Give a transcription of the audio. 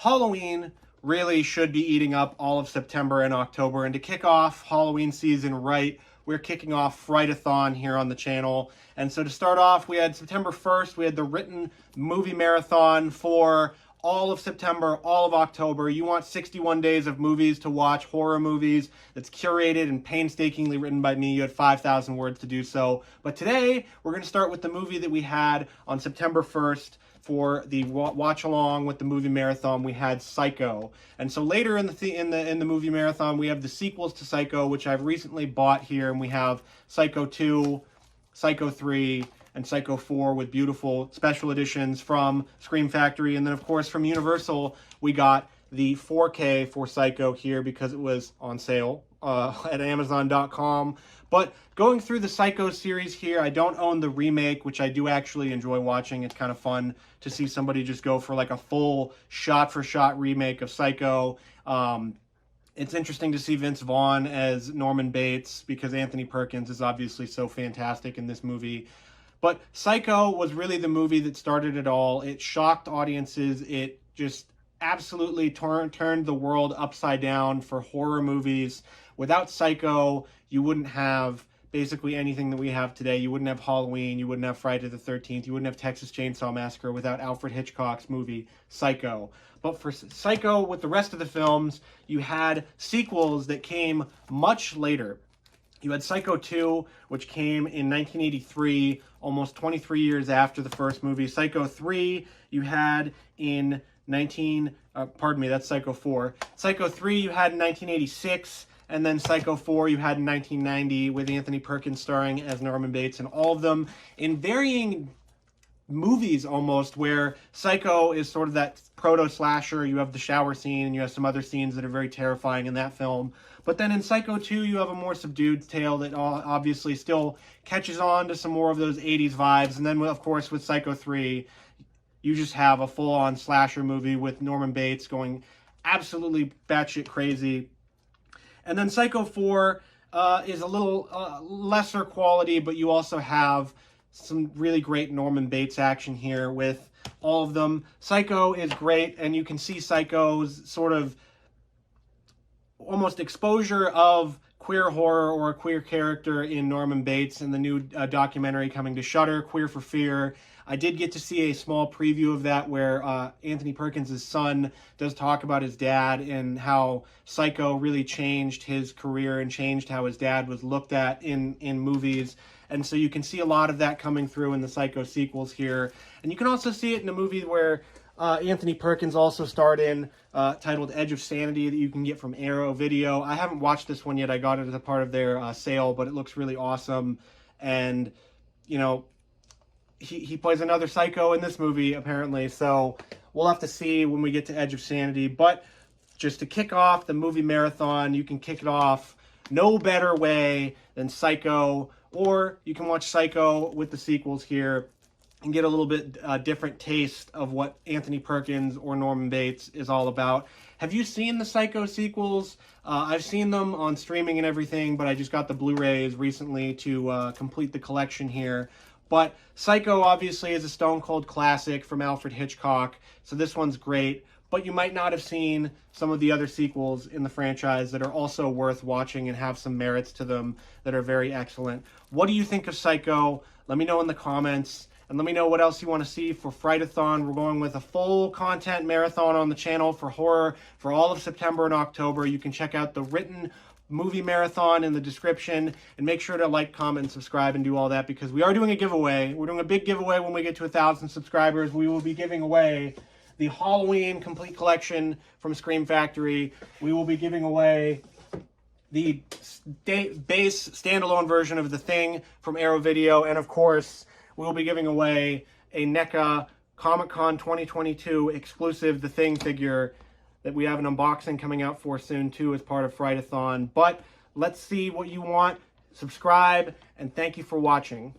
Halloween really should be eating up all of September and October. And to kick off Halloween season right, we're kicking off Fright-A-Thon here on the channel. And so to start off, we had September 1st, we had the written movie marathon for all of September, all of October. You want 61 days of movies to watch, horror movies, that's curated and painstakingly written by me. You had 5,000 words to do so. But today, we're going to start with the movie that we had on September 1st for the watch along with the movie marathon. We had Psycho. And so later in the movie marathon, we have the sequels to Psycho, which I've recently bought here, and we have Psycho 2, Psycho 3, and Psycho 4 with beautiful special editions from Scream Factory. And then, of course, from Universal, we got the 4K for Psycho here because it was on sale at Amazon.com. But going through the Psycho series here, I don't own the remake, which I do actually enjoy watching. It's kind of fun to see somebody just go for like a full shot-for-shot remake of Psycho. It's interesting to see Vince Vaughn as Norman Bates because Anthony Perkins is obviously so fantastic in this movie. But Psycho was really the movie that started it all. It shocked audiences. It just absolutely turned the world upside down for horror movies. Without Psycho, you wouldn't have basically anything that we have today. You wouldn't have Halloween. You wouldn't have Friday the 13th. You wouldn't have Texas Chainsaw Massacre without Alfred Hitchcock's movie, Psycho. But for Psycho, with the rest of the films, you had sequels that came much later. You had Psycho 2, which came in 1983, almost 23 years after the first movie. Psycho 3, you had in that's Psycho 4. Psycho 3, you had in 1986, and then Psycho 4, you had in 1990 with Anthony Perkins starring as Norman Bates, and all of them in varying movies almost, where Psycho is sort of that proto-slasher. You have the shower scene, and you have some other scenes that are very terrifying in that film. But then in Psycho 2, you have a more subdued tale that obviously still catches on to some more of those 80s vibes. And then, of course, with Psycho 3, you just have a full-on slasher movie with Norman Bates going absolutely batshit crazy. And then Psycho 4 is a little lesser quality, but you also have some really great Norman Bates action here with all of them. Psycho is great, and you can see Psycho's sort of almost exposure of queer horror or a queer character in Norman Bates in the new documentary coming to Shudder, Queer for Fear. I did get to see a small preview of that where Anthony Perkins' son does talk about his dad and how Psycho really changed his career and changed how his dad was looked at in movies. And so you can see a lot of that coming through in the Psycho sequels here. And you can also see it in a movie where Anthony Perkins also starred in, titled Edge of Sanity, that you can get from Arrow Video. I haven't watched this one yet. I got it as a part of their sale, but it looks really awesome. And, you know, he plays another Psycho in this movie, apparently. So we'll have to see when we get to Edge of Sanity. But just to kick off the movie marathon, you can kick it off no better way than Psycho. Or you can watch Psycho with the sequels here and get a little bit different taste of what Anthony Perkins or Norman Bates is all about. Have you seen the Psycho sequels? I've seen them on streaming and everything, but I just got the Blu-rays recently to complete the collection here. But Psycho obviously is a stone cold classic from Alfred Hitchcock, so this one's great. But you might not have seen some of the other sequels in the franchise that are also worth watching and have some merits to them that are very excellent. What do you think of Psycho? Let me know in the comments. And let me know what else you want to see for Fright-A-Thon. We're going with a full content marathon on the channel for horror for all of September and October. You can check out the written movie marathon in the description. And make sure to like, comment, and subscribe and do all that because we are doing a giveaway. We're doing a big giveaway when we get to 1,000 subscribers. We will be giving away the Halloween complete collection from Scream Factory. We will be giving away the base standalone version of The Thing from Arrow Video. And of course, we will be giving away a NECA Comic-Con 2022 exclusive The Thing figure that we have an unboxing coming out for soon too as part of Fright-A-Thon. But let's see what you want. Subscribe, and thank you for watching.